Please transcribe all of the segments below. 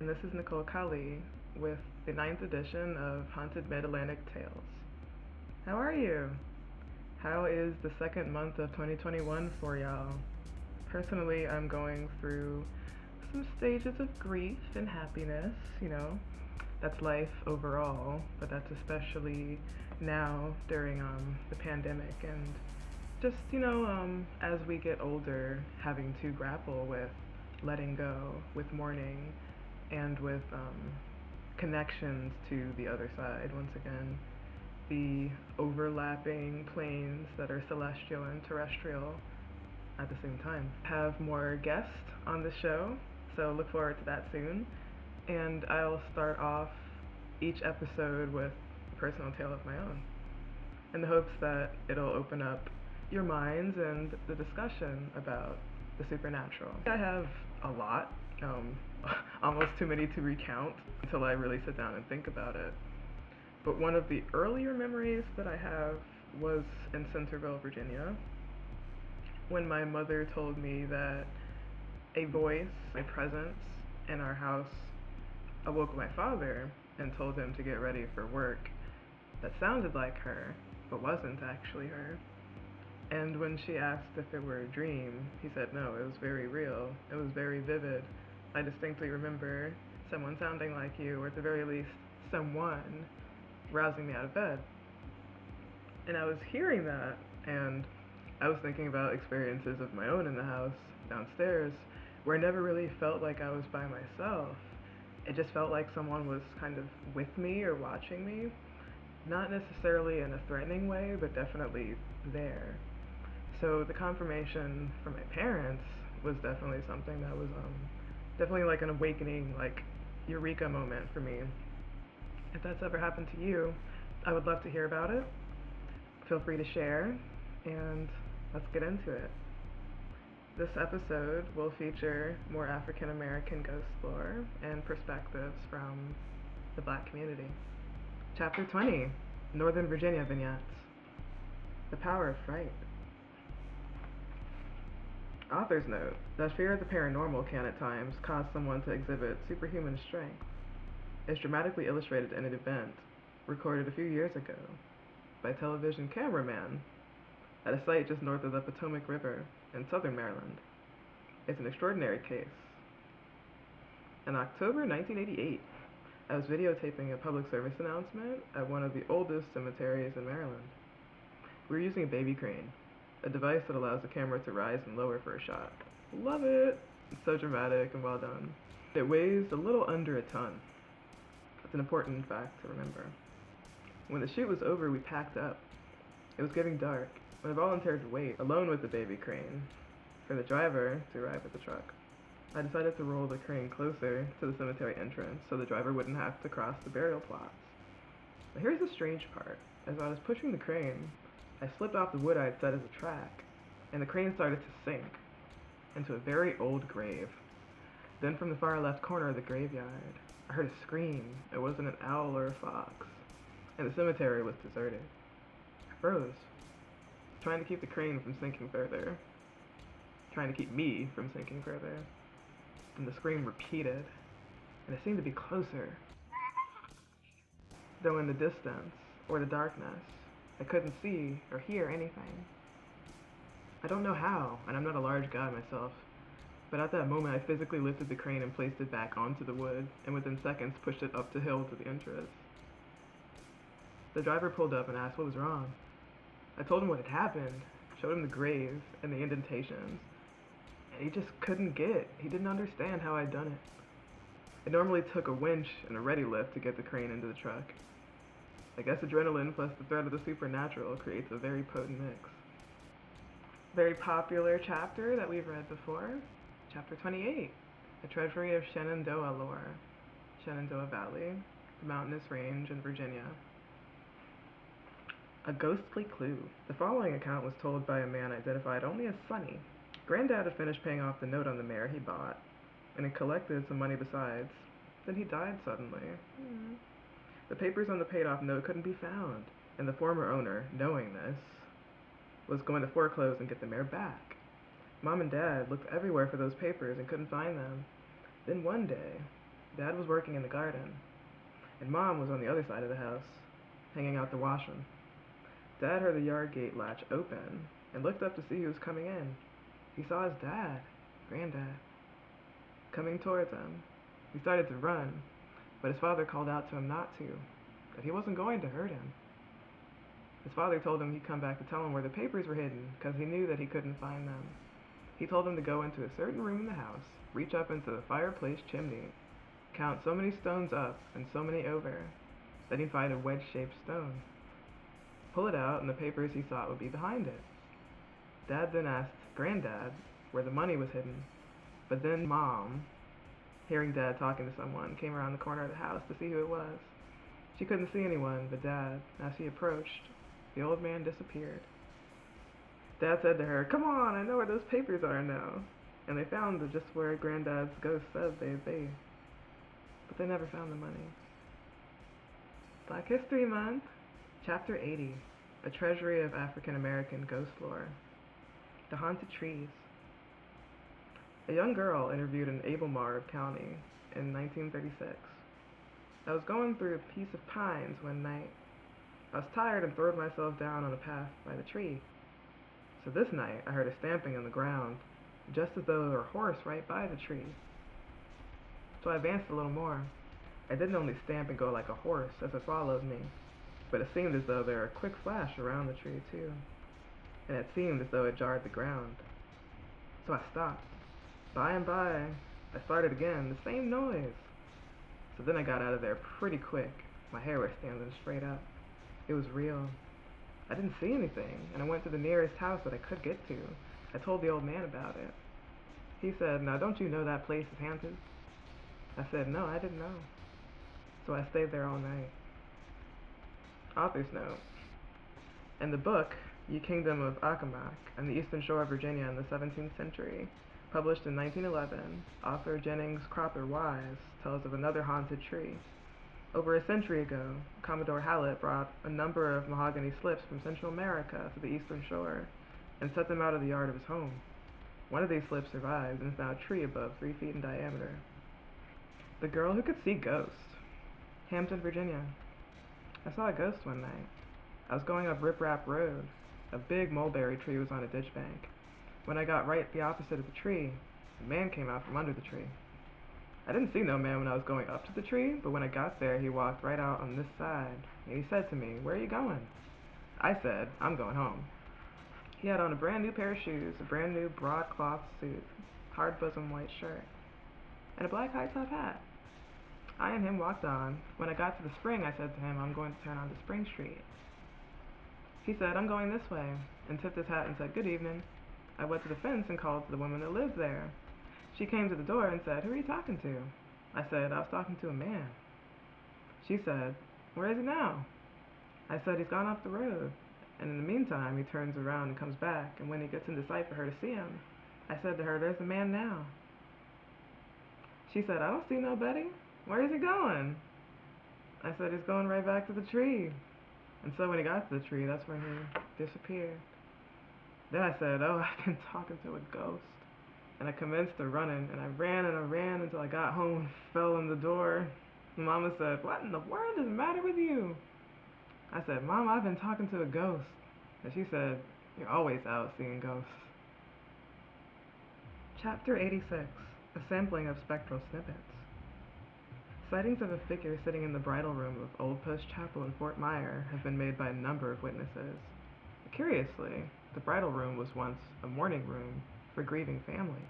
And this is Nicole with the 9th edition of Haunted Mid-Atlantic Tales. How are you? How is the second month of 2021 for y'all? Personally, I'm going through some stages of grief and happiness, that's life overall, but that's especially now during the pandemic and just, as we get older, having to grapple with letting go, with mourning, and with connections to the other side. Once again, the overlapping planes that are celestial and terrestrial at the same time. Have more guests on the show, so look forward to that soon. And I'll start off each episode with a personal tale of my own, in the hopes that it'll open up your minds and the discussion about the supernatural. I have a lot, almost too many to recount until I really sit down and think about it. But one of the earlier memories that I have was in Centerville, Virginia, when my mother told me that a voice, a presence in our house awoke my father and told him to get ready for work that sounded like her, but wasn't actually her. And when she asked if it were a dream, he said no, it was very real. It was very vivid. I distinctly remember someone sounding like you, or at the very least, someone rousing me out of bed. And I was hearing that, and I was thinking about experiences of my own in the house downstairs, where I never really felt like I was by myself. It just felt like someone was kind of with me or watching me. Not necessarily in a threatening way, but definitely there. So the confirmation from my parents was definitely something that was definitely like an awakening, like eureka moment for me. If that's ever happened to you, I would love to hear about it. Feel free to share, and let's get into it. This episode will feature more African American ghost lore and perspectives from the Black community. Chapter 20, Northern Virginia Vignettes. The Power of Fright. Author's note: that fear of the paranormal can at times cause someone to exhibit superhuman strength is dramatically illustrated in an event recorded a few years ago by a television cameraman at a site just north of the Potomac River in southern Maryland. It's an extraordinary case. In October 1988, I was videotaping a public service announcement at one of the oldest cemeteries in Maryland. We were using a baby crane, a device that allows the camera to rise and lower for a shot. Love it! It's so dramatic and well done. It weighs a little under a ton. It's an important fact to remember. When the shoot was over, we packed up. It was getting dark when I volunteered to wait, alone with the baby crane, for the driver to arrive at the truck. I decided to roll the crane closer to the cemetery entrance so the driver wouldn't have to cross the burial plots. Now here's the strange part. As I was pushing the crane, I slipped off the wood I had set as a track, and the crane started to sink into a very old grave. Then from the far left corner of the graveyard, I heard a scream. It wasn't an owl or a fox, and the cemetery was deserted. I froze, trying to keep the crane from sinking further, trying to keep me from sinking further. And the scream repeated, and it seemed to be closer. Though in the distance, or the darkness, I couldn't see or hear anything. I don't know how, and I'm not a large guy myself, but at that moment I physically lifted the crane and placed it back onto the wood, and within seconds pushed it up the hill to the entrance. The driver pulled up and asked what was wrong. I told him what had happened, showed him the grave and the indentations, and he just couldn't get it. He didn't understand how I'd done it. It normally took a winch and a ready lift to get the crane into the truck. I guess adrenaline plus the threat of the supernatural creates a very potent mix. Very popular chapter that we've read before, Chapter 28, A Treasury of Shenandoah Lore, Shenandoah Valley, the mountainous range in Virginia. A ghostly clue. The following account was told by a man identified only as Sonny. Granddad had finished paying off the note on the mare he bought, and had collected some money besides. Then he died suddenly. The papers on the paid-off note couldn't be found, and the former owner, knowing this, was going to foreclose and get the mare back. Mom and Dad looked everywhere for those papers and couldn't find them. Then one day, Dad was working in the garden, and Mom was on the other side of the house, hanging out the washing. Dad heard the yard gate latch open and looked up to see who was coming in. He saw his dad, Granddad, coming towards him. He started to run, but his father called out to him not to, that he wasn't going to hurt him. His father told him he'd come back to tell him where the papers were hidden, because he knew that he couldn't find them. He told him to go into a certain room in the house, reach up into the fireplace chimney, count so many stones up and so many over, then he'd find a wedge-shaped stone. Pull it out, and the papers he thought would be behind it. Dad then asked Granddad where the money was hidden, but then Mom, hearing Dad talking to someone, came around the corner of the house to see who it was. She couldn't see anyone but Dad. As he approached, the old man disappeared. Dad said to her, "Come on, I know where those papers are now." And they found them just where Granddad's ghost said they'd be. But they never found the money. Black History Month, Chapter 80, A Treasury of African American Ghost Lore. The Haunted Trees. A young girl interviewed in Albemarle County in 1936. I was going through a piece of pines one night. I was tired and threw myself down on a path by the tree. So this night I heard a stamping on the ground, just as though there were a horse right by the tree. So I advanced a little more. I didn't only stamp and go like a horse as it followed me, but it seemed as though there were a quick flash around the tree too, and it seemed as though it jarred the ground. So I stopped. By and by, I started again, the same noise. So then I got out of there pretty quick. My hair was standing straight up. It was real. I didn't see anything, and I went to the nearest house that I could get to. I told the old man about it. He said, "Now don't you know that place is haunted?" I said, "No, I didn't know." So I stayed there all night. Author's note. In the book, Ye Kingdom of Accomac and the Eastern Shore of Virginia in the 17th Century, published in 1911, author Jennings Cropper Wise tells of another haunted tree. Over a century ago, Commodore Hallett brought a number of mahogany slips from Central America to the Eastern Shore and set them out of the yard of his home. One of these slips survived and is now a tree above 3 feet in diameter. The Girl Who Could See Ghosts. Hampton, Virginia. I saw a ghost one night. I was going up Rip Rap Road. A big mulberry tree was on a ditch bank. When I got right the opposite of the tree, a man came out from under the tree. I didn't see no man when I was going up to the tree, but when I got there, he walked right out on this side, and he said to me, "Where are you going?" I said, "I'm going home." He had on a brand new pair of shoes, a brand new broadcloth suit, hard bosom white shirt, and a black high top hat. I and him walked on. When I got to the spring, I said to him, "I'm going to turn onto Spring Street." He said, "I'm going this way," and tipped his hat and said, "Good evening." I went to the fence and called to the woman that lived there. She came to the door and said, "Who are you talking to?" I said, "I was talking to a man." She said, "Where is he now?" I said, "He's gone up the road." And in the meantime, he turns around and comes back, and when he gets into sight for her to see him, I said to her, "There's the man now." She said, "I don't see nobody. Where is he going?" I said, "He's going right back to the tree." And so when he got to the tree, that's when he disappeared. Then I said, "Oh, I've been talking to a ghost." And I commenced to running, and I ran until I got home and fell in the door. And Mama said, "What in the world is the matter with you?" I said, "Mom, I've been talking to a ghost." And she said, "You're always out seeing ghosts." Chapter 86, A Sampling of Spectral Snippets. Sightings of a figure sitting in the bridal room of Old Post Chapel in Fort Myer have been made by a number of witnesses. Curiously, the bridal room was once a mourning room for grieving families.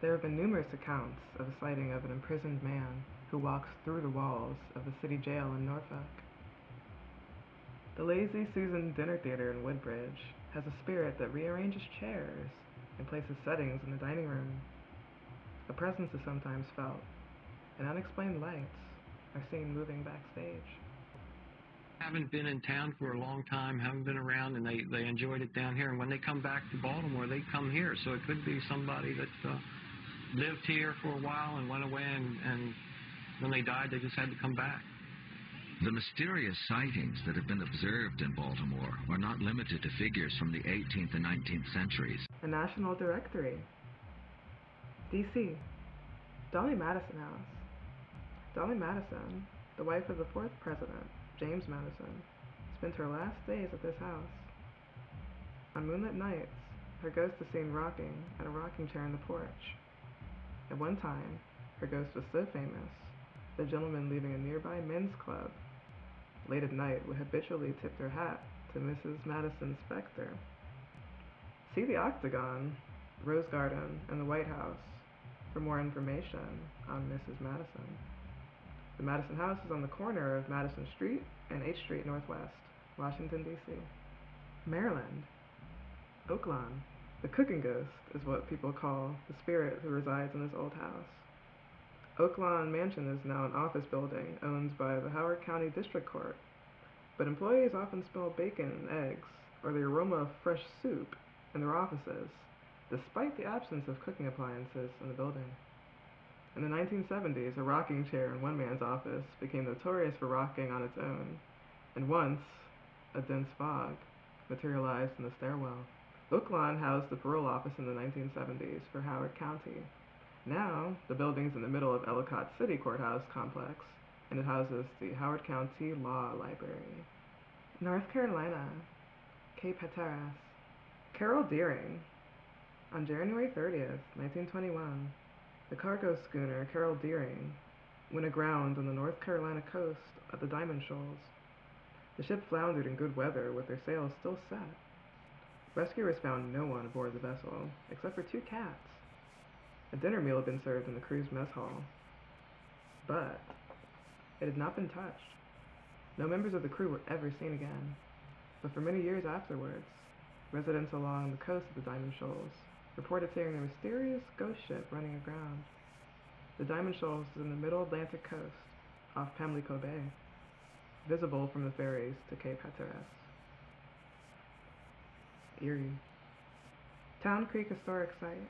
There have been numerous accounts of a sighting of an imprisoned man who walks through the walls of the city jail in Norfolk. The Lazy Susan Dinner Theater in Woodbridge has a spirit that rearranges chairs and places settings in the dining room. A presence is sometimes felt, and unexplained lights are seen moving backstage. Haven't been in town for a long time, haven't been around, and they enjoyed it down here. And when they come back to Baltimore, they come here. So it could be somebody that lived here for a while and went away, and when they died, they just had to come back. The mysterious sightings that have been observed in Baltimore are not limited to figures from the 18th and 19th centuries. A National Directory. D.C. Dolley Madison House. Dolley Madison, the wife of the fourth president, James Madison, spent her last days at this house. On moonlit nights, her ghost is seen rocking in a rocking chair in the porch. At one time, her ghost was so famous, the gentleman leaving a nearby men's club late at night would habitually tip their hat to Mrs. Madison's specter. See the Octagon, Rose Garden, and the White House for more information on Mrs. Madison. The Madison House is on the corner of Madison Street and H Street Northwest, Washington, D.C. Maryland. Oaklawn. The cooking ghost is what people call the spirit who resides in this old house. Oaklawn Mansion is now an office building owned by the Howard County District Court, but employees often smell bacon and eggs or the aroma of fresh soup in their offices, despite the absence of cooking appliances in the building. In the 1970s, a rocking chair in one man's office became notorious for rocking on its own, and once, a dense fog materialized in the stairwell. Oaklawn housed the parole office in the 1970s for Howard County. Now, the building's in the middle of Ellicott City Courthouse complex, and it houses the Howard County Law Library. North Carolina, Cape Hatteras. Carole Deering. On January 30th, 1921, the cargo schooner Carole Deering went aground on the North Carolina coast at the Diamond Shoals. The ship floundered in good weather with her sails still set. Rescuers found no one aboard the vessel, except for 2 cats. A dinner meal had been served in the crew's mess hall, but it had not been touched. No members of the crew were ever seen again, but for many years afterwards, residents along the coast of the Diamond Shoals reported seeing a mysterious ghost ship running aground. The Diamond Shoals is in the middle Atlantic coast, off Pamlico Bay, visible from the ferries to Cape Hatteras. Erie. Town Creek Historic Site.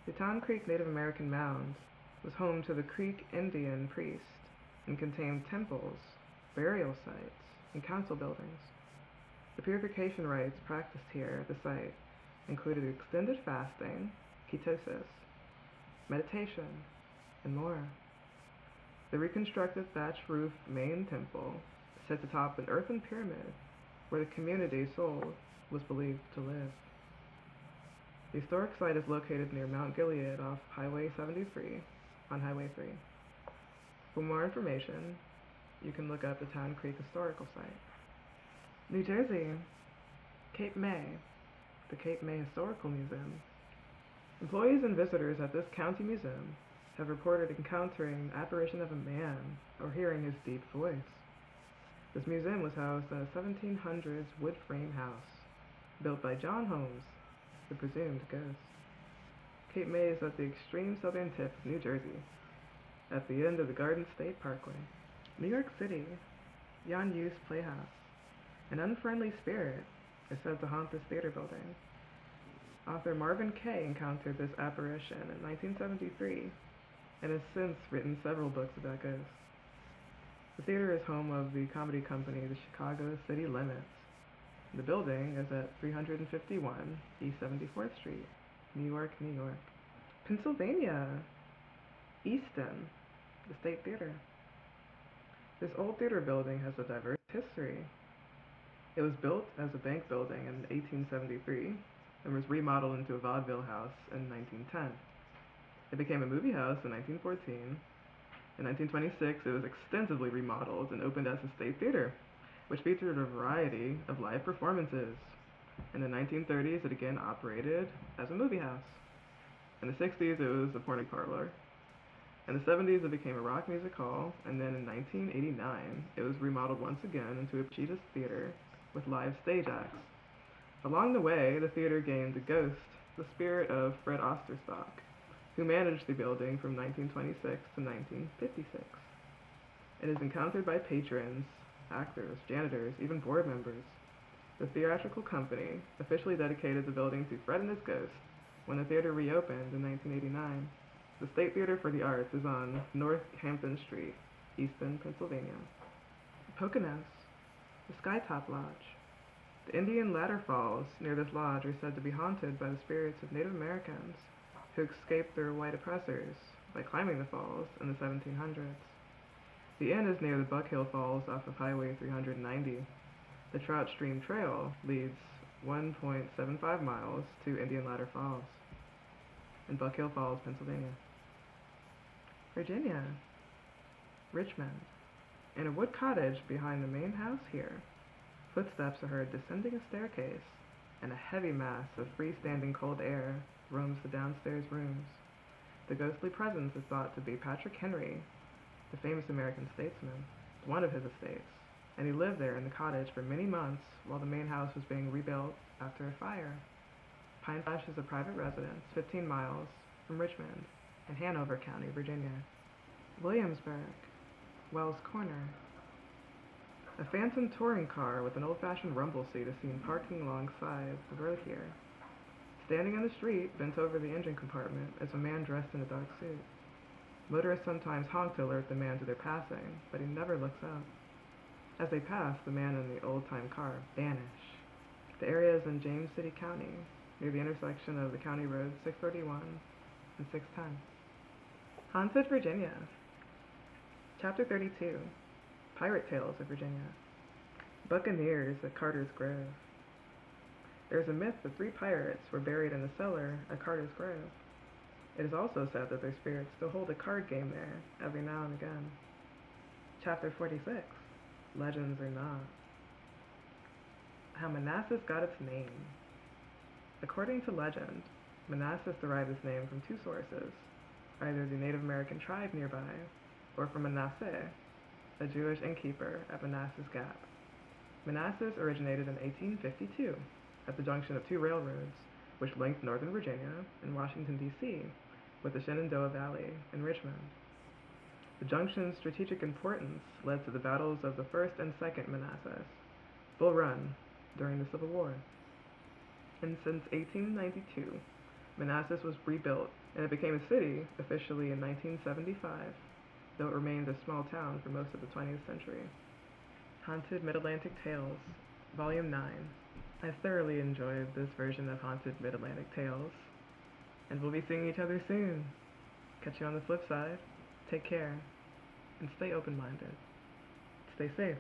The Town Creek Native American Mound was home to the Creek Indian priest and contained temples, burial sites, and council buildings. The purification rites practiced here at the site included extended fasting, ketosis, meditation, and more. The reconstructed thatch roof main temple sits atop an earthen pyramid where the community's soul was believed to live. The historic site is located near Mount Gilead off Highway 73 on Highway 3. For more information, you can look up the Town Creek Historical Site. New Jersey, Cape May, the Cape May Historical Museum. Employees and visitors at this county museum have reported encountering the apparition of a man or hearing his deep voice. This museum was housed in a 1700s wood frame house built by John Holmes, the presumed ghost. Cape May is at the extreme southern tip of New Jersey, at the end of the Garden State Parkway. New York City, Janus Playhouse. An unfriendly spirit is said to haunt this theater building. Author Marvin Kaye encountered this apparition in 1973 and has since written several books about ghosts. The theater is home of the comedy company the Chicago City Limits. The building is at 351 East 74th Street, New York, New York. Pennsylvania, Easton, the State Theater. This old theater building has a diverse history. It was built as a bank building in 1873 and was remodeled into a vaudeville house in 1910. It became a movie house in 1914. In 1926, it was extensively remodeled and opened as a State Theater, which featured a variety of live performances. In the 1930s, it again operated as a movie house. In the 60s, it was a porno parlor. In the 70s, it became a rock music hall, and then in 1989, it was remodeled once again into a cheetah theater with live stage acts. Along the way, the theater gained a ghost, the spirit of Fred Osterstock, who managed the building from 1926 to 1956. It is encountered by patrons, actors, janitors, even board members. The theatrical company officially dedicated the building to Fred and his ghost when the theater reopened in 1989. The State Theater for the Arts is on North Hampton Street, Easton, Pennsylvania. Poconos, the Skytop Lodge. The Indian Ladder Falls near this lodge are said to be haunted by the spirits of Native Americans who escaped their white oppressors by climbing the falls in the 1700s. The inn is near the Buck Hill Falls off of Highway 390. The Trout Stream Trail leads 1.75 miles to Indian Ladder Falls in Buck Hill Falls, Pennsylvania. Virginia. Richmond. In a wood cottage behind the main house here, footsteps are heard descending a staircase, and a heavy mass of freestanding cold air roams the downstairs rooms. The ghostly presence is thought to be Patrick Henry, the famous American statesman, one of his estates, and he lived there in the cottage for many months while the main house was being rebuilt after a fire. Pine Flash is a private residence 15 miles from Richmond in Hanover County, Virginia. Williamsburg. Wells Corner. A phantom touring car with an old-fashioned rumble seat is seen parking alongside the road here. Standing in the street, bent over the engine compartment, is a man dressed in a dark suit. Motorists sometimes honk to alert the man to their passing, but he never looks up. As they pass, the man in the old-time car vanish. The area is in James City County, near the intersection of the county roads 631 and 610. Haunted Virginia. Chapter 32. Pirate Tales of Virginia. Buccaneers at Carter's Grove. There is a myth that 3 pirates were buried in a cellar at Carter's Grove. It is also said that their spirits still hold a card game there every now and again. Chapter 46. Legends or Not. How Manassas got its name. According to legend, Manassas derived its name from 2 sources, either the Native American tribe nearby, or from Manasseh, a Jewish innkeeper at Manassas Gap. Manassas originated in 1852 at the junction of 2 railroads, which linked northern Virginia and Washington, D.C., with the Shenandoah Valley in Richmond. The junction's strategic importance led to the battles of the First and Second Manassas, Bull Run, during the Civil War. And since 1892, Manassas was rebuilt, and it became a city officially in 1975, though it remained a small town for most of the 20th century. Haunted Mid-Atlantic Tales, Volume 9. I thoroughly enjoyed this version of Haunted Mid-Atlantic Tales, and we'll be seeing each other soon. Catch you on the flip side. Take care, and stay open-minded. Stay safe.